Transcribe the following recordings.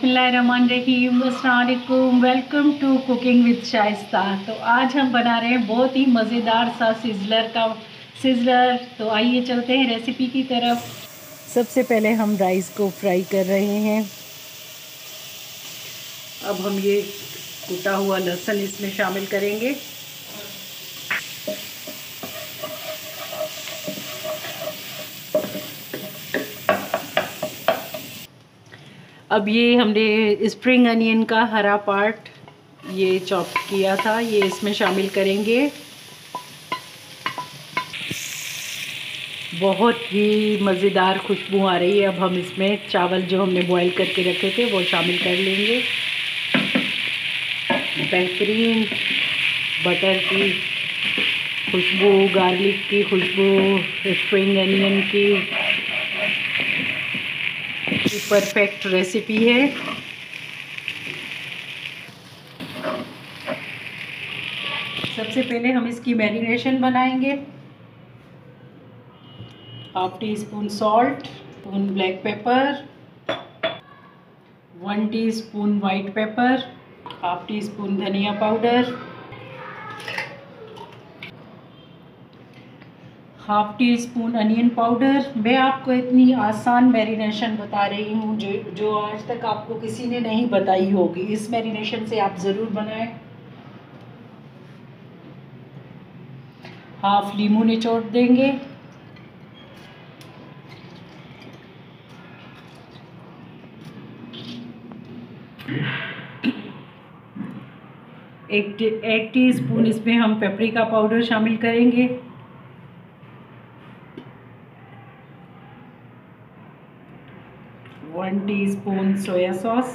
बिस्मिल्लाहिर्रहमानिर्रहीम, अस्सलाम वालेकुम। Welcome to cooking with Shaista. तो आज हम बना रहे हैं बहुत ही मज़ेदार सा सिज़लर। तो आइए चलते हैं रेसिपी की तरफ। सबसे पहले हम राइस को फ्राई कर रहे हैं। अब हम ये कुटा हुआ लहसुन इसमें शामिल करेंगे। अब ये हमने स्प्रिंग अनियन का हरा पार्ट ये चॉप किया था, ये इसमें शामिल करेंगे। बहुत ही मज़ेदार खुशबू आ रही है। अब हम इसमें चावल जो हमने बॉईल करके रखे थे वो शामिल कर लेंगे। बेहतरीन बटर की खुशबू, गार्लिक की खुशबू, स्प्रिंग अनियन की परफेक्ट रेसिपी है। सबसे पहले हम इसकी मैरिनेशन बनाएंगे। Half teaspoon salt, spoon black pepper, 1 teaspoon white pepper, half teaspoon धनिया powder, half teaspoon onion powder. मैं आपको इतनी आसान मैरिनेशन बता रही हूँ जो आज तक आपको किसी ने नहीं बताई होगी। इस मैरिनेशन से आप ज़रूर बनाएं। हाफ लीमू निचोड़ देंगे। एक टीस्पून इसमें हम पेपरिका पाउडर शामिल करेंगे। One teaspoon soya sauce,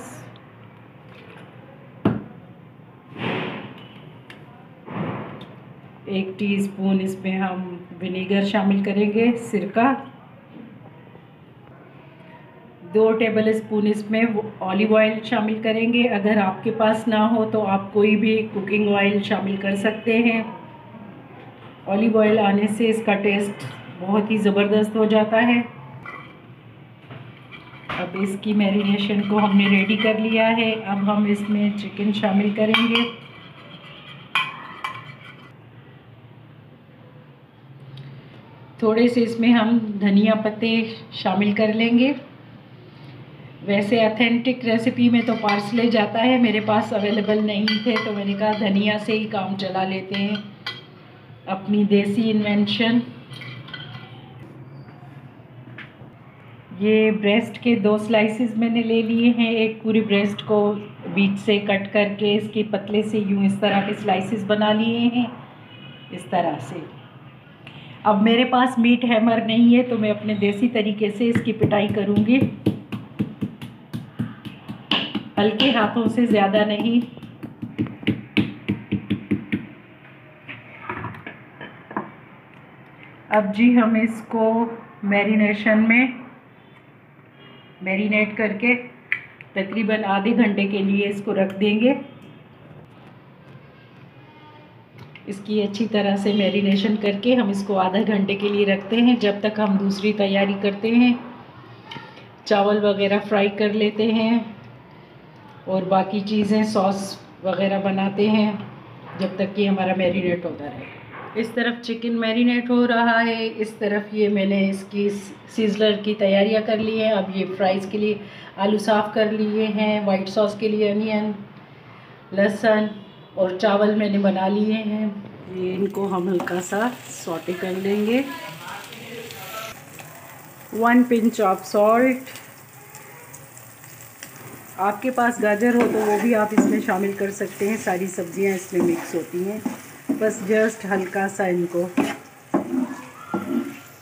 1 teaspoon इसमें हम विनेगर शामिल करेंगे, सिरका। 2 टेबल स्पून इसमें ऑलिव ऑयल शामिल करेंगे। अगर आपके पास ना हो तो आप कोई भी कुकिंग ऑयल शामिल कर सकते हैं। ऑलिव ऑयल आने से इसका टेस्ट बहुत ही ज़बरदस्त हो जाता है। अब इसकी मैरिनेशन को हमने रेडी कर लिया है। अब हम इसमें चिकन शामिल करेंगे। थोड़े से इसमें हम धनिया पत्ते शामिल कर लेंगे। वैसे ऑथेंटिक रेसिपी में तो पार्सले जाता है, मेरे पास अवेलेबल नहीं थे तो मैंने कहा धनिया से ही काम चला लेते हैं, अपनी देसी इन्वेंशन। ये ब्रेस्ट के 2 स्लाइसेस मैंने ले लिए हैं। एक पूरी ब्रेस्ट को बीच से कट करके इसके पतले से यूं इस तरह के स्लाइसेस बना लिए हैं, इस तरह से। अब मेरे पास मीट हैमर नहीं है तो मैं अपने देसी तरीके से इसकी पिटाई करूँगी, हल्के हाथों से, ज़्यादा नहीं। अब जी हम इसको मैरिनेट करके तकरीबन आधे घंटे के लिए इसको रख देंगे। इसकी अच्छी तरह से मैरिनेशन करके हम इसको आधा घंटे के लिए रखते हैं, जब तक हम दूसरी तैयारी करते हैं। चावल वगैरह फ्राई कर लेते हैं और बाकी चीज़ें सॉस वगैरह बनाते हैं, जब तक कि हमारा मैरिनेट होता रहे। इस तरफ चिकन मैरिनेट हो रहा है, इस तरफ ये मैंने इसकी सिज़लर की तैयारियां कर ली हैं। अब ये फ्राइज़ के लिए आलू साफ़ कर लिए हैं, वाइट सॉस के लिए अनियन, लहसुन और चावल मैंने बना लिए हैं। ये इनको हम हल्का सा सौटे कर लेंगे। 1 पिंच ऑफ सॉल्ट। आपके पास गाजर हो तो वो भी आप इसमें शामिल कर सकते हैं, सारी सब्जियां इसमें मिक्स होती हैं। बस जस्ट हल्का सा इनको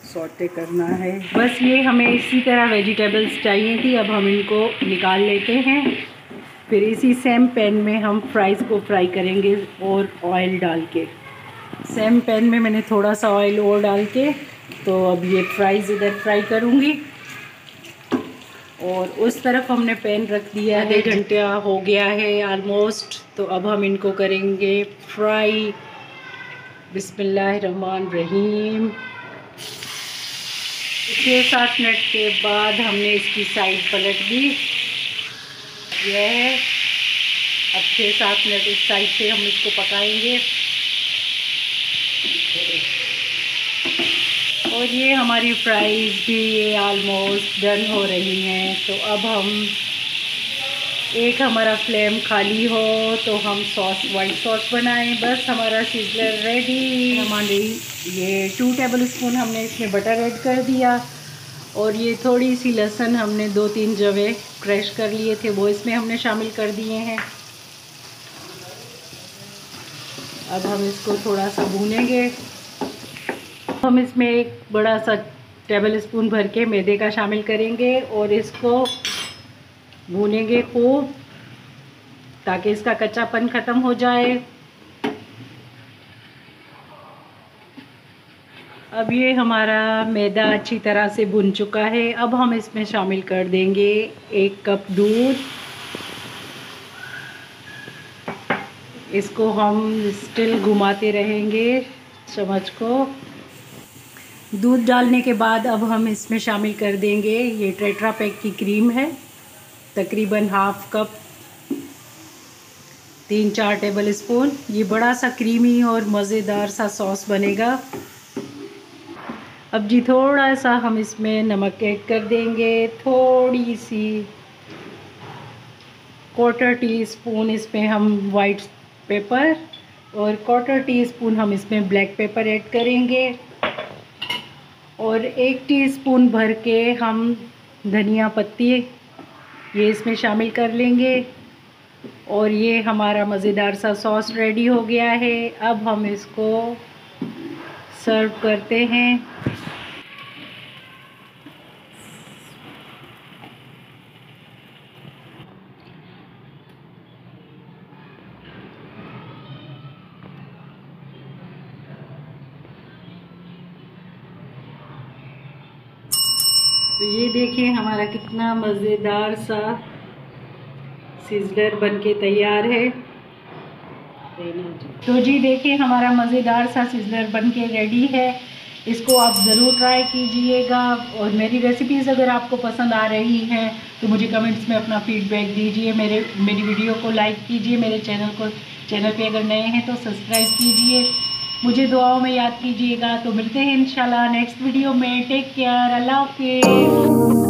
सौटे करना है। बस ये हमें इसी तरह वेजिटेबल्स चाहिए थी। अब हम इनको निकाल लेते हैं। फिर इसी सेम पैन में हम फ्राइज़ को फ्राई करेंगे और ऑयल डाल के। सेम पैन में मैंने थोड़ा सा ऑयल और डाल के तो अब ये फ्राइज़ इधर फ्राई करूँगी और उस तरफ हमने पैन रख दिया है। आधे घंटा हो गया है ऑलमोस्ट। तो अब हम इनको करेंगे फ्राई। बिस्मिल्लाहिर्रहमानिर्रहीम। 6-7 मिनट के बाद हमने इसकी साइड पलट दी। यह है। अब 6-7 मिनट इस साइड से हम इसको पकाएंगे। और ये हमारी फ्राइज़ भी ये ऑलमोस्ट डन हो रही हैं। तो अब हम एक हमारा फ्लेम खाली हो तो हम वाइट सॉस बनाएं। बस हमारा सिज़लर रेडी। हमारी ये 2 टेबलस्पून हमने इसमें बटर ऐड कर दिया और ये थोड़ी सी लहसुन हमने 2-3 जवे क्रश कर लिए थे, वो इसमें हमने शामिल कर दिए हैं। अब हम इसको थोड़ा सा भूनेंगे। हम इसमें एक बड़ा सा टेबलस्पून भर के मैदे का शामिल करेंगे और इसको भूनेंगे खूब ताकि इसका कच्चापन ख़त्म हो जाए। अब ये हमारा मैदा अच्छी तरह से भुन चुका है। अब हम इसमें शामिल कर देंगे 1 कप दूध। इसको हम स्टिल घुमाते रहेंगे चम्मच को। दूध डालने के बाद अब हम इसमें शामिल कर देंगे ये टेट्रा पैक की क्रीम है, तकरीबन ½ कप, 3-4 टेबलस्पून। ये बड़ा सा क्रीमी और मज़ेदार सा सॉस बनेगा। अब जी थोड़ा सा हम इसमें नमक ऐड कर देंगे, थोड़ी सी 1/4 टीस्पून इसमें हम वाइट पेपर और 1/4 टीस्पून हम इसमें ब्लैक पेपर ऐड करेंगे और 1 टीस्पून भर के हम धनिया पत्ती ये इसमें शामिल कर लेंगे। और ये हमारा मज़ेदार सा सॉस रेडी हो गया है। अब हम इसको सर्व करते हैं। तो ये देखिए हमारा कितना मज़ेदार सा सिज़लर बनके तैयार है। तो जी देखिए हमारा मज़ेदार सा सिज़लर बनके रेडी है। इसको आप ज़रूर ट्राई कीजिएगा और मेरी रेसिपीज़ अगर आपको पसंद आ रही हैं तो मुझे कमेंट्स में अपना फीडबैक दीजिए। मेरी वीडियो को लाइक कीजिए, मेरे चैनल पे अगर नए हैं तो सब्सक्राइब कीजिए। मुझे दुआओं में याद कीजिएगा। तो मिलते हैं इंशाल्लाह नेक्स्ट वीडियो में। टेक केयर, अल्लाह हाफ़िज़।